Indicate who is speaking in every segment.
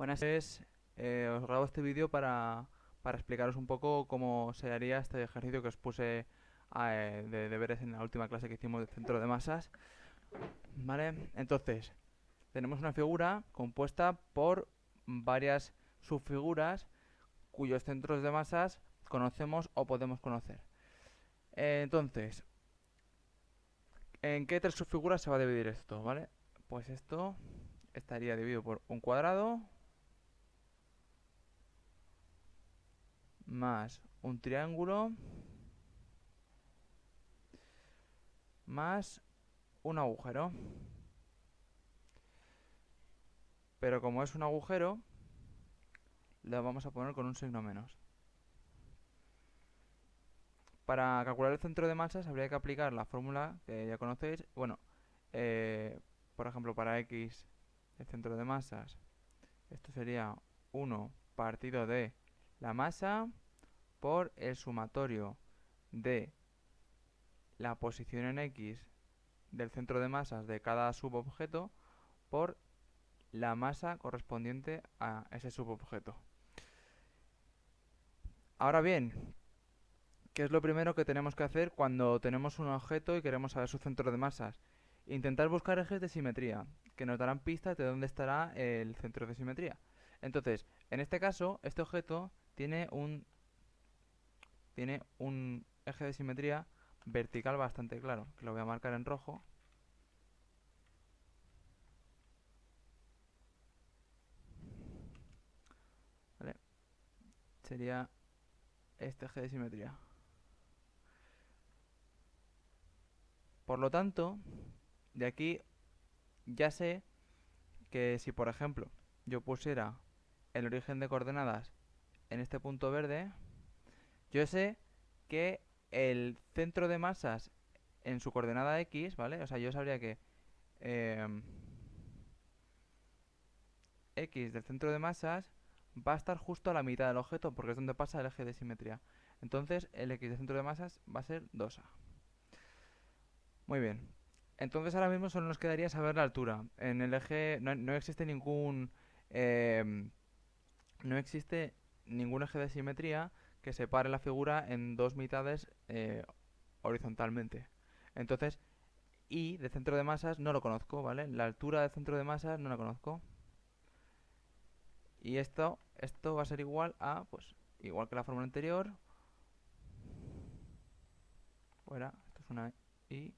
Speaker 1: Buenas noches, os grabo este vídeo para explicaros un poco cómo se haría este ejercicio que os puse de deberes en la última clase que hicimos de centro de masas. ¿Vale? Entonces, tenemos una figura compuesta por varias subfiguras cuyos centros de masas conocemos o podemos conocer. Entonces, ¿en qué tres subfiguras se va a dividir esto? ¿Vale? Pues esto estaría dividido por un cuadrado más un triángulo más un agujero. Pero como es un agujero, le vamos a poner con un signo menos. Para calcular el centro de masas habría que aplicar la fórmula que ya conocéis. Bueno, por ejemplo, para x, el centro de masas, esto sería 1 partido de la masa por el sumatorio de la posición en x del centro de masas de cada subobjeto por la masa correspondiente a ese subobjeto. Ahora bien, ¿qué es lo primero que tenemos que hacer cuando tenemos un objeto y queremos saber su centro de masas? Intentar buscar ejes de simetría, que nos darán pistas de dónde estará el centro de simetría. Entonces, en este caso, este objeto tiene un eje de simetría vertical bastante claro, que lo voy a marcar en rojo. ¿Vale? Sería este eje de simetría. Por lo tanto, de aquí ya sé que si, por ejemplo, yo pusiera el origen de coordenadas en este punto verde, yo sé que el centro de masas en su coordenada x, ¿vale? O sea, yo sabría que em, x del centro de masas va a estar justo a la mitad del objeto, porque es donde pasa el eje de simetría. Entonces, el x del centro de masas va a ser 2a. Muy bien. Entonces, ahora mismo solo nos quedaría saber la altura. En el eje no existe em, no existe ningún eje de simetría que separe la figura en dos mitades horizontalmente. Entonces, y de centro de masas no lo conozco, ¿vale? La altura de centro de masas no la conozco. Y esto va a ser igual a, pues, igual que la fórmula anterior. Fuera, esto es una y.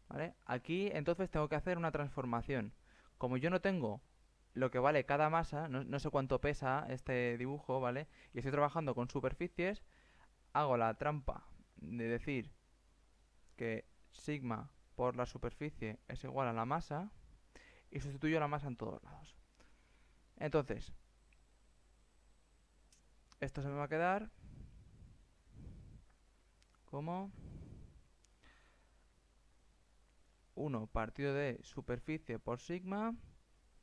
Speaker 1: ¿Vale? Aquí entonces tengo que hacer una transformación. Como yo no tengo lo que vale cada masa, no sé cuánto pesa este dibujo, ¿vale? Y estoy trabajando con superficies, hago la trampa de decir que sigma por la superficie es igual a la masa y sustituyo la masa en todos lados. Entonces, esto se me va a quedar como 1 partido de superficie por sigma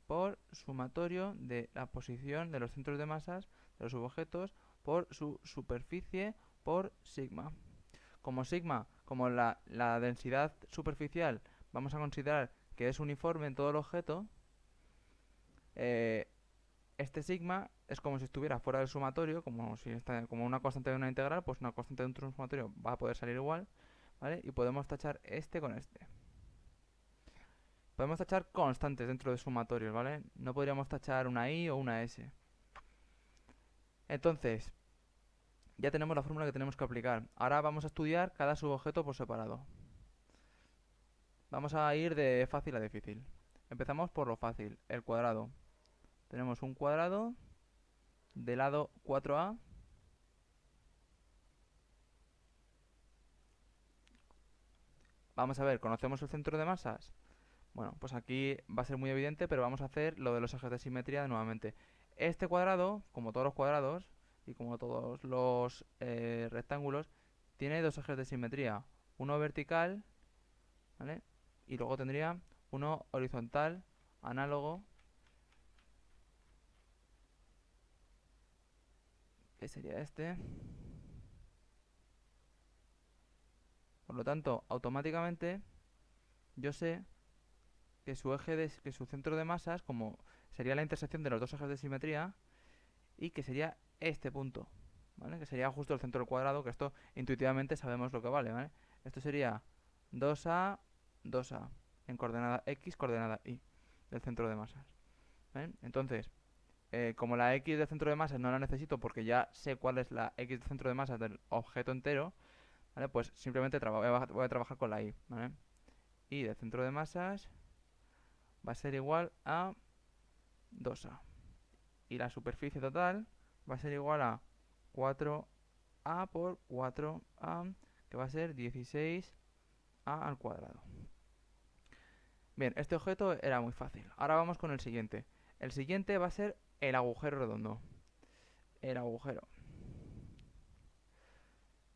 Speaker 1: por sumatorio de la posición de los centros de masas de los subobjetos por su superficie por sigma. Como sigma, como la densidad superficial, vamos a considerar que es uniforme en todo el objeto, eh, este sigma es como si estuviera fuera del sumatorio, como si está como una constante de una integral, pues una constante de un sumatorio va a poder salir igual, ¿vale? Y podemos tachar este con este. Podemos tachar constantes dentro de sumatorios, ¿vale? No podríamos tachar una i o una s. Entonces, ya tenemos la fórmula que tenemos que aplicar. Ahora vamos a estudiar cada subobjeto por separado. Vamos a ir de fácil a difícil. Empezamos por lo fácil, el cuadrado. Tenemos un cuadrado de lado 4a. Vamos a ver, ¿conocemos el centro de masas? Bueno, pues aquí va a ser muy evidente, pero vamos a hacer lo de los ejes de simetría nuevamente. Este cuadrado, como todos los cuadrados y como todos los rectángulos, tiene dos ejes de simetría. Uno vertical, ¿vale? Y luego tendría uno horizontal, análogo, que sería este. Por lo tanto, automáticamente yo sé que su centro de masas como sería la intersección de los dos ejes de simetría y que sería este punto, ¿vale? Que sería justo el centro del cuadrado, que esto intuitivamente sabemos lo que vale, ¿vale? Esto sería 2A, 2A, en coordenada X, coordenada Y, del centro de masas, ¿vale? Entonces, como la X del centro de masas no la necesito porque ya sé cuál es la X del centro de masas del objeto entero, ¿vale? Pues simplemente voy a trabajar con la Y, ¿vale? Y del centro de masas va a ser igual a 2A. Y la superficie total va a ser igual a 4A por 4A, que va a ser 16A al cuadrado. Bien, este objeto era muy fácil. Ahora vamos con el siguiente. El siguiente va a ser el agujero redondo. El agujero.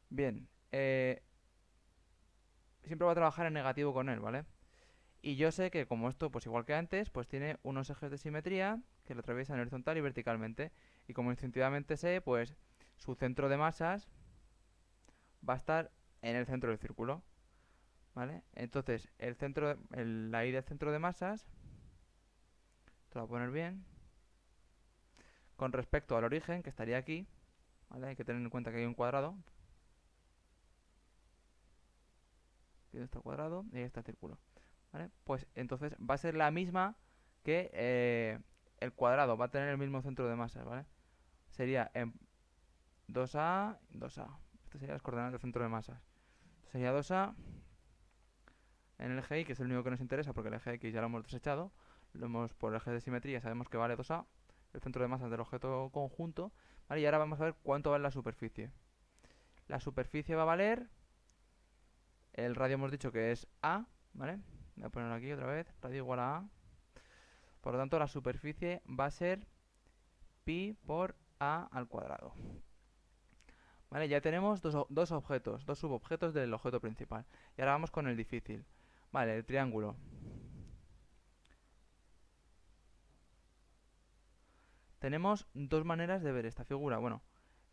Speaker 1: Bien, siempre voy a trabajar en negativo con él, ¿vale? Y yo sé que como esto, pues igual que antes, pues tiene unos ejes de simetría que lo atraviesan horizontal y verticalmente. Y como instintivamente sé, pues su centro de masas va a estar en el centro del círculo, ¿vale? Entonces, la y del centro de masas, te lo voy a poner bien, con respecto al origen, que estaría aquí, ¿vale? Hay que tener en cuenta que hay un cuadrado. Aquí está el cuadrado y ahí está el círculo, ¿vale? Pues entonces va a ser la misma que el cuadrado, va a tener el mismo centro de masas, ¿vale? Sería en 2A, 2A. Estas serían las coordenadas del centro de masas. Sería 2A en el eje Y, que es el único que nos interesa porque el eje X ya lo hemos desechado. Lo hemos por el eje de simetría, sabemos que vale 2A, el centro de masas del objeto conjunto. ¿Vale? Y ahora vamos a ver cuánto vale la superficie. La superficie va a valer, el radio hemos dicho que es A, ¿vale? Voy a ponerlo aquí otra vez, radio igual a A. Por lo tanto, la superficie va a ser pi por A al cuadrado. Vale, ya tenemos dos objetos, dos subobjetos del objeto principal. Y ahora vamos con el difícil. Vale, el triángulo. Tenemos dos maneras de ver esta figura. Bueno,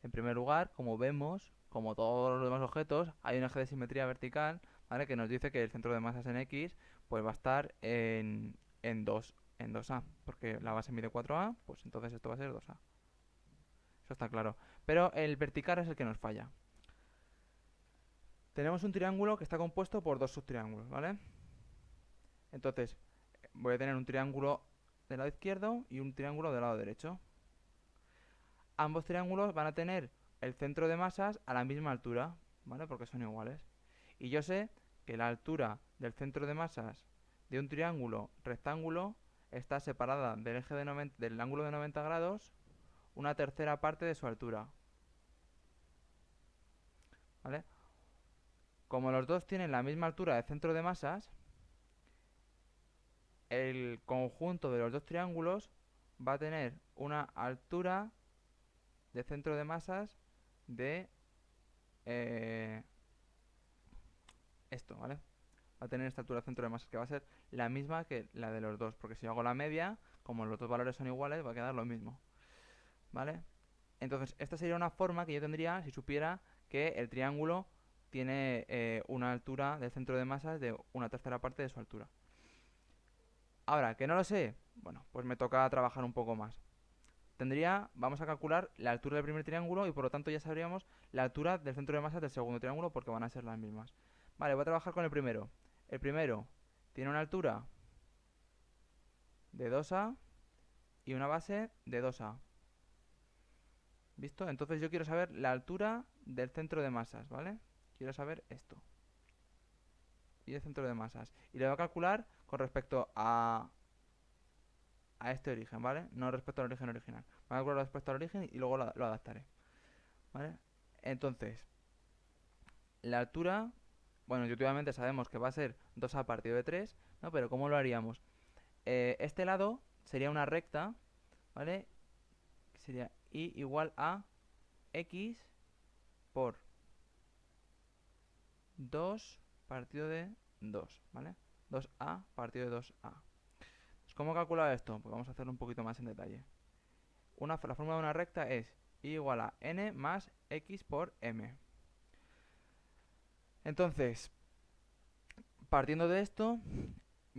Speaker 1: en primer lugar, como vemos, como todos los demás objetos, hay un eje de simetría vertical, ¿vale? Que nos dice que el centro de masas en X pues va a estar en 2A, porque la base mide 4A, pues entonces esto va a ser 2A. Eso está claro. Pero el vertical es el que nos falla. Tenemos un triángulo que está compuesto por dos subtriángulos, ¿vale? Entonces, voy a tener un triángulo del lado izquierdo y un triángulo del lado derecho. Ambos triángulos van a tener el centro de masas a la misma altura, ¿vale? Porque son iguales. Y yo sé que la altura del centro de masas de un triángulo rectángulo está separada del eje del ángulo de 90 grados una tercera parte de su altura, ¿vale? Como los dos tienen la misma altura de centro de masas, el conjunto de los dos triángulos va a tener una altura de centro de masas de esto, ¿vale? Va a tener esta altura de centro de masas que va a ser la misma que la de los dos, porque si yo hago la media, como los dos valores son iguales, va a quedar lo mismo, ¿vale? Entonces, esta sería una forma que yo tendría si supiera que el triángulo tiene una altura del centro de masas de una tercera parte de su altura. Ahora, que no lo sé, bueno, pues me toca trabajar un poco más. Vamos a calcular la altura del primer triángulo y por lo tanto ya sabríamos la altura del centro de masas del segundo triángulo porque van a ser las mismas. Vale, voy a trabajar con el primero. El primero tiene una altura de 2A y una base de 2A. ¿Visto? Entonces yo quiero saber la altura del centro de masas, ¿vale? Quiero saber esto. Y el centro de masas. Y lo voy a calcular con respecto a este origen, ¿vale? No respecto al origen original. Voy a calcular respecto al origen y luego lo adaptaré, ¿vale? Entonces, la altura, bueno, intuitivamente sabemos que va a ser 2A partido de 3, ¿no? Pero ¿cómo lo haríamos? Este lado sería una recta, ¿vale? Que sería y igual a x por 2 partido de 2, ¿vale? 2a partido de 2a. Pues, ¿cómo calcular esto? Pues vamos a hacerlo un poquito más en detalle. La fórmula de una recta es y igual a n más x por m. Entonces, partiendo de esto,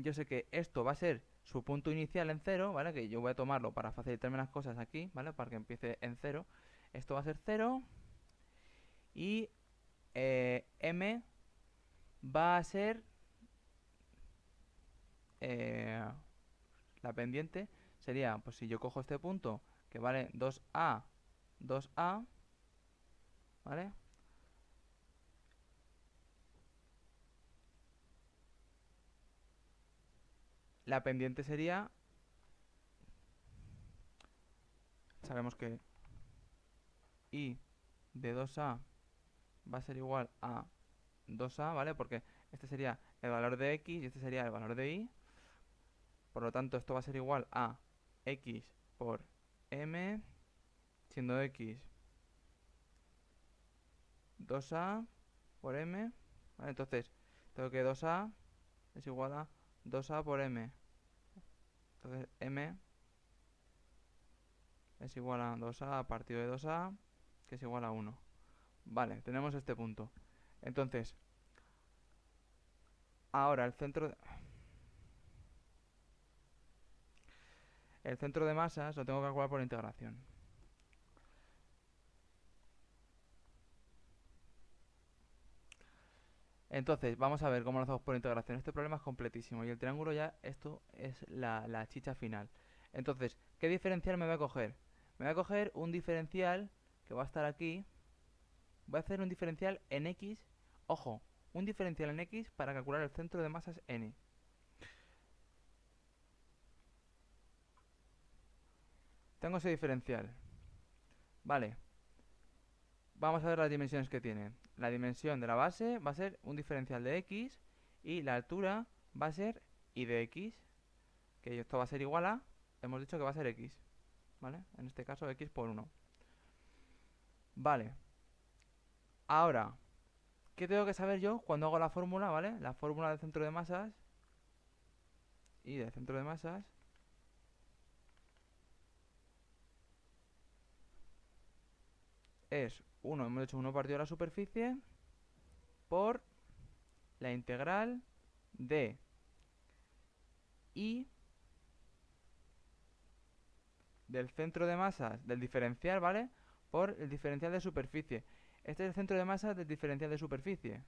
Speaker 1: yo sé que esto va a ser su punto inicial en cero, ¿vale? Que yo voy a tomarlo para facilitarme las cosas aquí, ¿vale? Para que empiece en cero. Esto va a ser cero y m va a ser la pendiente sería, pues si yo cojo este punto que vale 2a, 2a, ¿vale? La pendiente sería, sabemos que i de 2a va a ser igual a 2a, ¿vale? Porque este sería el valor de x y este sería el valor de y. Por lo tanto, esto va a ser igual a x por m, siendo x 2a por m, ¿vale? Entonces, tengo que 2a es igual a 2a por m. Entonces, m es igual a 2a partido de 2a, que es igual a 1. Vale, tenemos este punto. Entonces, ahora el centro de masas lo tengo que calcular por integración. Entonces, vamos a ver cómo lo hacemos por integración. Este problema es completísimo y el triángulo ya, esto es la chicha final. Entonces, ¿qué diferencial me voy a coger? Me voy a coger un diferencial que va a estar aquí. Voy a hacer un diferencial en x. Ojo, un diferencial en x para calcular el centro de masas n. Tengo ese diferencial. Vale. Vamos a ver las dimensiones que tiene. La dimensión de la base va a ser un diferencial de x y la altura va a ser y de x, que esto va a ser igual a, hemos dicho que va a ser x, ¿vale? En este caso x por 1. Vale. Ahora, ¿qué tengo que saber yo cuando hago la fórmula, ¿vale? La fórmula del centro de masas y del centro de masas es 1, hemos hecho 1 partido de la superficie por la integral de i del centro de masas del diferencial, ¿vale? Por el diferencial de superficie. Este es el centro de masas del diferencial de superficie,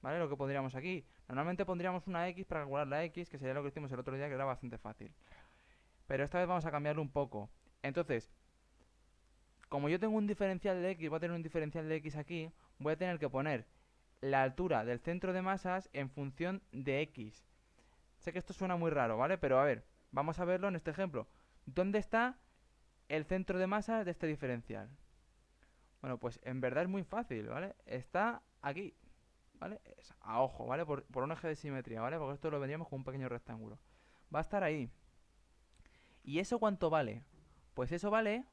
Speaker 1: ¿vale? Lo que pondríamos aquí. Normalmente pondríamos una x para calcular la x, que sería lo que hicimos el otro día, que era bastante fácil. Pero esta vez vamos a cambiarlo un poco. Entonces, como yo tengo un diferencial de x, voy a tener un diferencial de x aquí, voy a tener que poner la altura del centro de masas en función de x. Sé que esto suena muy raro, ¿vale? Pero a ver, vamos a verlo en este ejemplo. ¿Dónde está el centro de masas de este diferencial? Bueno, pues en verdad es muy fácil, ¿vale? Está aquí, ¿vale? Es a ojo, ¿vale? Por un eje de simetría, ¿vale? Porque esto lo veríamos con un pequeño rectángulo. Va a estar ahí. ¿Y eso cuánto vale? Pues eso vale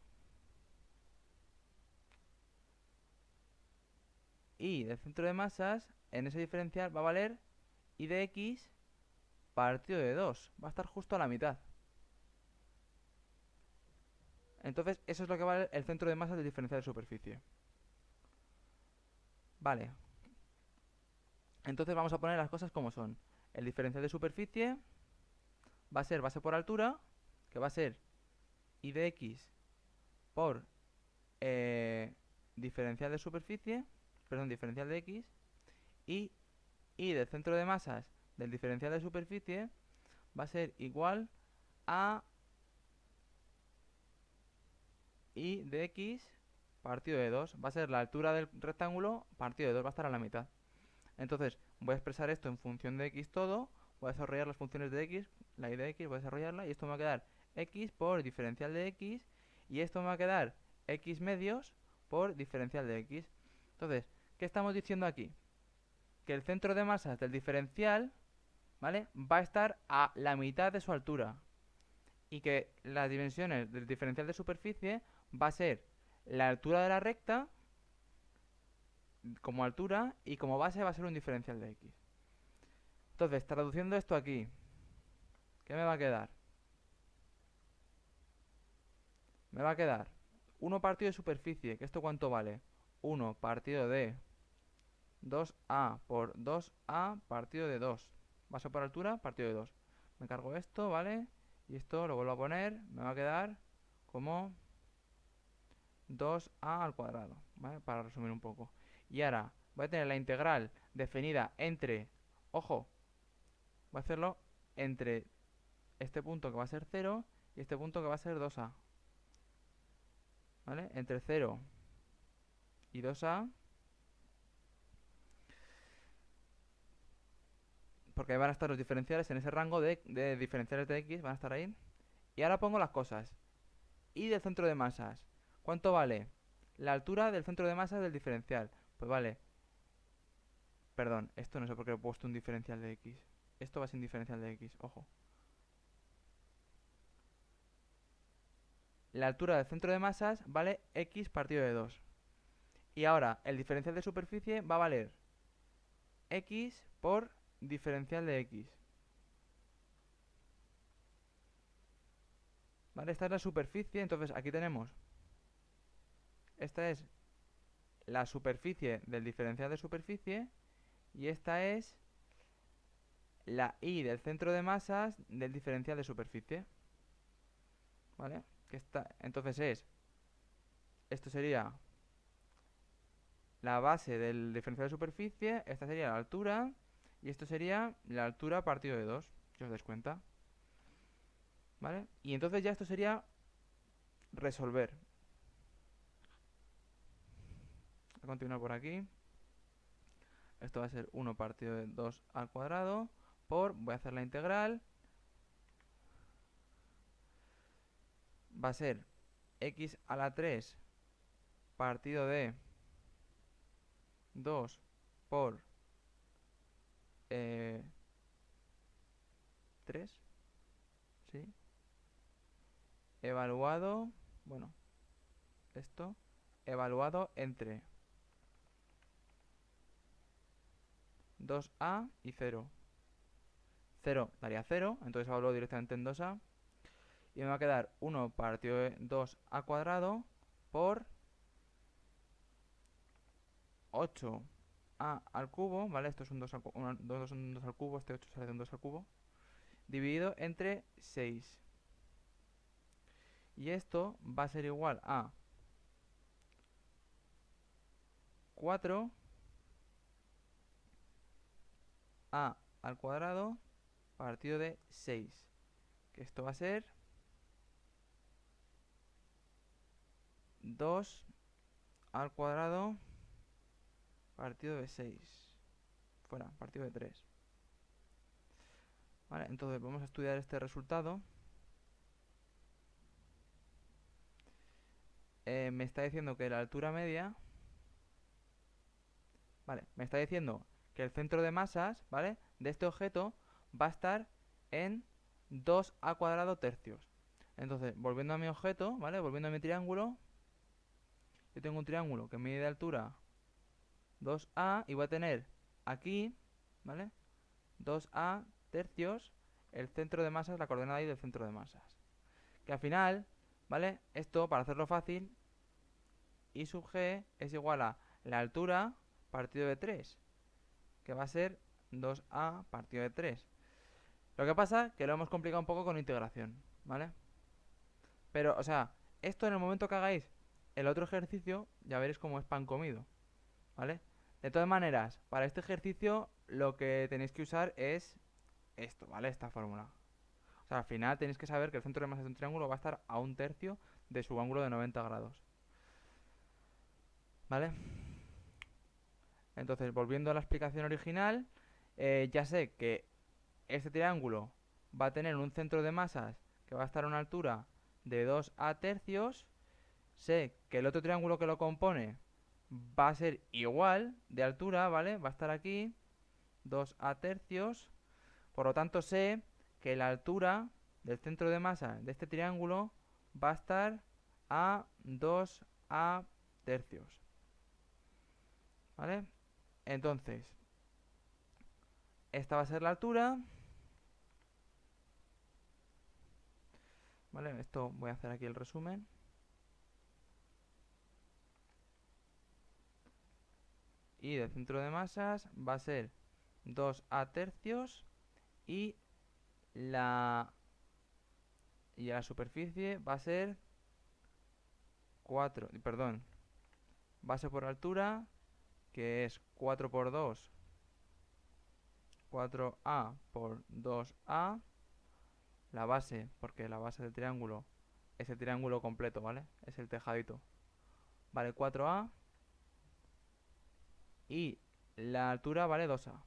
Speaker 1: y del centro de masas en ese diferencial va a valer y de x partido de 2. Va a estar justo a la mitad. Entonces, eso es lo que vale el centro de masas del diferencial de superficie. Vale. Entonces vamos a poner las cosas como son. El diferencial de superficie va a ser base por altura, que va a ser y de x por diferencial de superficie, perdón, diferencial de x, y del centro de masas del diferencial de superficie va a ser igual a y de x partido de 2. Va a ser la altura del rectángulo partido de 2, va a estar a la mitad. Entonces, voy a expresar esto en función de x todo, voy a desarrollar las funciones de x, la y de x, voy a desarrollarla, y esto me va a quedar x por diferencial de x, y esto me va a quedar x medios por diferencial de x. Entonces, ¿qué estamos diciendo aquí? Que el centro de masas del diferencial, ¿vale? Va a estar a la mitad de su altura, y que las dimensiones del diferencial de superficie va a ser la altura de la recta como altura y como base va a ser un diferencial de x. Entonces, traduciendo esto aquí, ¿qué me va a quedar? Me va a quedar 1 partido de superficie, que esto cuánto vale? 1 partido de 2a por 2a partido de 2, base por altura partido de 2. Me cargo esto, ¿vale? Y esto lo vuelvo a poner, me va a quedar como 2a al cuadrado, ¿vale? Para resumir un poco. Y ahora voy a tener la integral definida entre, ojo, voy a hacerlo entre este punto que va a ser 0 y este punto que va a ser 2a, ¿vale? Entre 0 y 2a, porque ahí van a estar los diferenciales en ese rango de diferenciales de x, van a estar ahí. Y ahora pongo las cosas. Y del centro de masas, ¿cuánto vale? La altura del centro de masas del diferencial. Pues vale, perdón, esto no sé por qué he puesto un diferencial de x. Esto va sin diferencial de x, ojo. La altura del centro de masas vale x partido de 2. Y ahora el diferencial de superficie va a valer x por diferencial de x. ¿Vale? Esta es la superficie, entonces aquí tenemos. Esta es la superficie del diferencial de superficie y esta es la y del centro de masas del diferencial de superficie. ¿Vale? Entonces esto sería la base del diferencial de superficie, esta sería la altura y esto sería la altura partido de 2, si os dais cuenta. ¿Vale? Y entonces ya esto sería resolver. Voy a continuar por aquí. Esto va a ser 1 partido de 2 al cuadrado por, voy a hacer la integral, va a ser x a la 3 partido de 2 por 3, ¿sí? Evaluado, bueno, esto, evaluado entre 2a y 0. 0 daría 0, entonces hablo directamente en 2a. Y me va a quedar 1 partido de 2a cuadrado por 8a al cubo, ¿vale? Esto es un 2 al, un 2 al cubo, este 8 sale de un 2 al cubo, dividido entre 6. Y esto va a ser igual a 4a al cuadrado partido de 6. Que esto va a ser 2 al cuadrado partido de 6. Fuera, partido de 3. Vale, entonces vamos a estudiar este resultado. Me está diciendo que la altura media, vale, me está diciendo que el centro de masas, ¿vale? De este objeto va a estar en 2a cuadrado tercios. Entonces, volviendo a mi objeto, ¿vale? Volviendo a mi triángulo, yo tengo un triángulo que mide de altura 2a y voy a tener aquí, ¿vale? 2a tercios, el centro de masas, la coordenada ahí del centro de masas. Que al final, ¿vale? Esto, para hacerlo fácil, y sub g es igual a la altura partido de 3, que va a ser 2a partido de 3. Lo que pasa es que lo hemos complicado un poco con integración, ¿vale? Pero, o sea, esto en el momento que hagáis el otro ejercicio, ya veréis cómo es pan comido, ¿vale? De todas maneras, para este ejercicio lo que tenéis que usar es esto, ¿vale? Esta fórmula. O sea, al final tenéis que saber que el centro de masa de un triángulo va a estar a un tercio de su ángulo de 90 grados. ¿Vale? Entonces, volviendo a la explicación original, ya sé que este triángulo va a tener un centro de masas que va a estar a una altura de 2a tercios. Sé que el otro triángulo que lo compone va a ser igual de altura, ¿vale? Va a estar aquí, 2a tercios. Por lo tanto, sé que la altura del centro de masa de este triángulo va a estar a 2a tercios. ¿Vale? Entonces, esta va a ser la altura. ¿Vale? Esto voy a hacer aquí el resumen. Y del centro de masas va a ser 2a tercios. Y la, y la superficie va a ser 4, perdón, base por altura, que es 4 por 2, 4A por 2A, la base, porque la base del triángulo es el triángulo completo, ¿vale? Es el tejadito. Vale 4A y la altura vale 2A,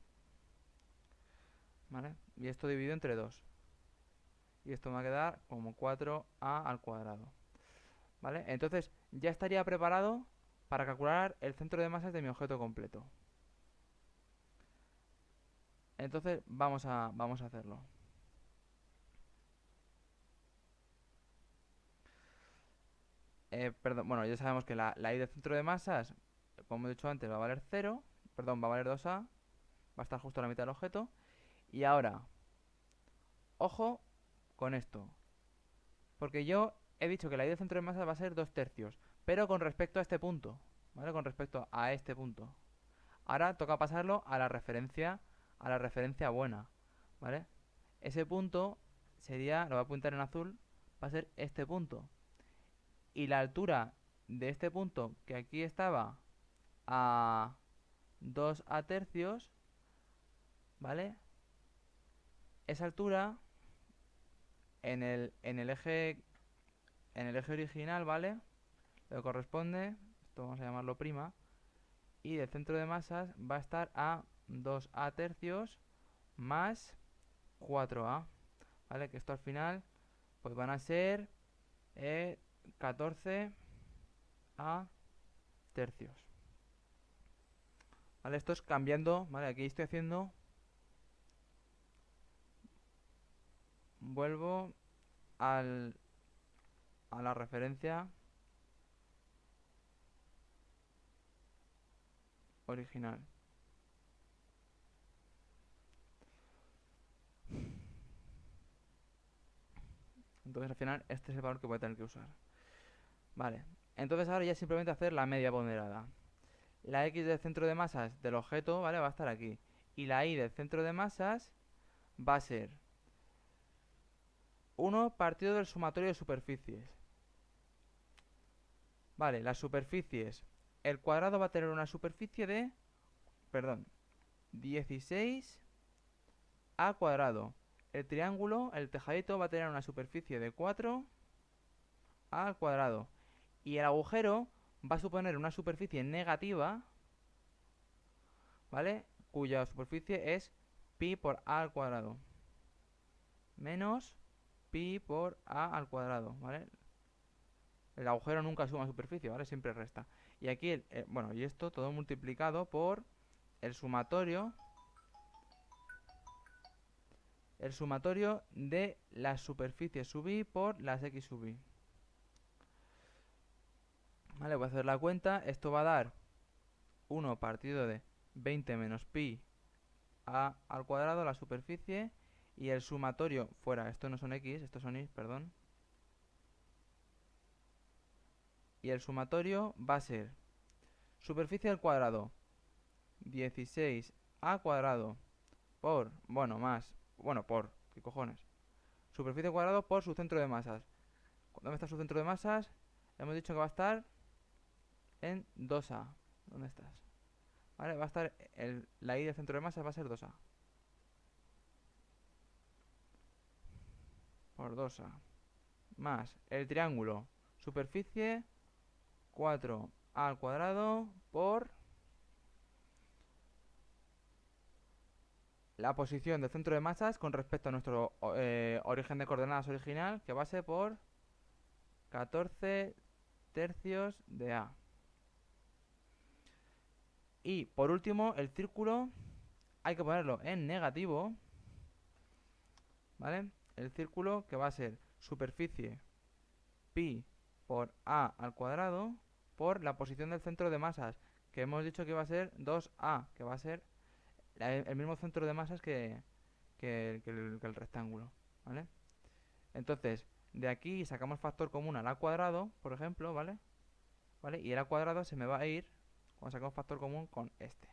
Speaker 1: ¿vale? Y esto dividido entre 2. Y esto me va a quedar como 4A al cuadrado, ¿vale? Entonces ya estaría preparado para calcular el centro de masas de mi objeto completo. Entonces vamos a hacerlo. Perdón, bueno, ya sabemos que la I del centro de masas, como he dicho antes, va a valer 0, perdón, va a valer 2A, va a estar justo a la mitad del objeto. Y ahora, ojo con esto, porque yo he dicho que la I del centro de masas va a ser 2/3, pero con respecto a este punto, ¿vale? Con respecto a este punto. Ahora toca pasarlo a la referencia buena, ¿vale? Ese punto sería, lo voy a apuntar en azul, va a ser este punto. Y la altura de este punto, que aquí estaba a 2/3, ¿vale? Esa altura en el eje original, ¿vale? Lo que corresponde, esto vamos a llamarlo prima, y del centro de masas va a estar a 2/3 más 4A, ¿vale? Que esto al final pues van a ser 14A tercios. ¿Vale? Esto es cambiando, ¿vale? Aquí estoy haciendo, vuelvo a la referencia original. Entonces al final este es el valor que voy a tener que usar. Vale, entonces ahora ya simplemente hacer la media ponderada. La X del centro de masas del objeto, ¿vale? Va a estar aquí. Y la Y del centro de masas va a ser 1 partido del sumatorio de superficies. Vale, las superficies. El cuadrado va a tener una superficie de, perdón, 16 a cuadrado. El triángulo, el tejadito, va a tener una superficie de 4 al cuadrado. Y el agujero va a suponer una superficie negativa, ¿vale? Cuya superficie es pi por a al cuadrado. Menos pi por a al cuadrado, ¿vale? El agujero nunca suma superficie, ¿vale? Siempre resta. Y aquí, bueno, y esto todo multiplicado por el sumatorio de las superficies sub i por las x sub i. Vale, voy a hacer la cuenta. Esto va a dar 1 partido de 20 menos pi a al cuadrado, la superficie, y el sumatorio fuera. Esto no son x, estos son y, perdón. Y el sumatorio va a ser superficie al cuadrado 16a cuadrado por, bueno, más, bueno, por, ¿qué cojones? Superficie al cuadrado por su centro de masas. ¿Dónde está su centro de masas? Hemos dicho que va a estar en 2A. ¿Dónde estás? Vale, va a estar la I del centro de masas va a ser 2A. Por 2A. Más el triángulo. Superficie 4A al cuadrado por la posición del centro de masas con respecto a nuestro origen de coordenadas original, que va a ser por 14 tercios de A. Y por último, el círculo hay que ponerlo en negativo, ¿vale? El círculo que va a ser superficie pi por a al cuadrado por la posición del centro de masas, que hemos dicho que va a ser 2a, que va a ser el mismo centro de masas que el rectángulo, ¿vale? Entonces, de aquí sacamos factor común al a cuadrado, por ejemplo, ¿vale? ¿Vale? Y el a cuadrado se me va a ir, cuando sacamos factor común, con este.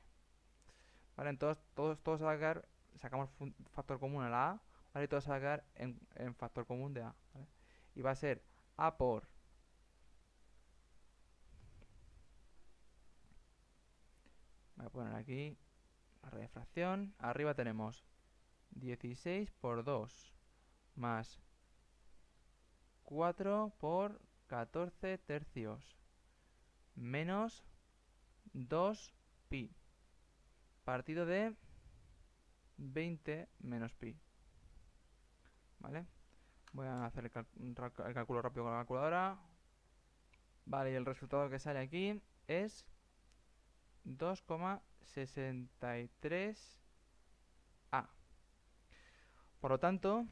Speaker 1: ¿Vale? Entonces, todo se va a quedar sacamos factor común a la A, ¿vale? Y todo se va a quedar en factor común de A, ¿vale? Y va a ser A por... Voy a poner aquí la raíz de fracción. Arriba tenemos 16 por 2 más 4 por 14 tercios menos 2 pi partido de 20 menos pi, ¿vale? Voy a hacer el cálculo rápido con la calculadora. Vale, y el resultado que sale aquí es 2,63A. Por lo tanto,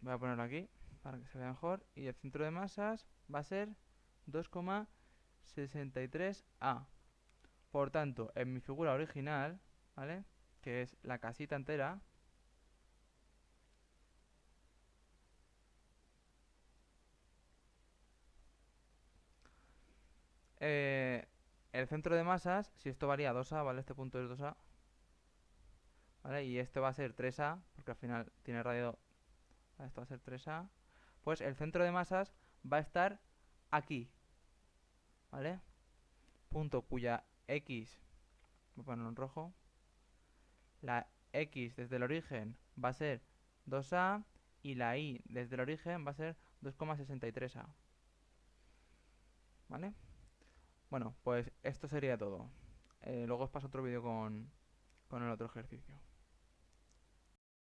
Speaker 1: voy a ponerlo aquí para que se vea mejor. Y el centro de masas va a ser 2,63A. Por tanto, en mi figura original, ¿vale? Que es la casita entera, el centro de masas, si esto varía 2A, ¿vale? Este punto es 2A, ¿vale? Y esto va a ser 3A, porque al final tiene radio, esto va a ser 3A. Pues el centro de masas va a estar aquí, ¿vale? Punto cuya X, voy a ponerlo en rojo, la X desde el origen va a ser 2A y la Y desde el origen va a ser 2,63A, ¿vale? Bueno, pues esto sería todo. Luego os paso otro vídeo con el otro ejercicio.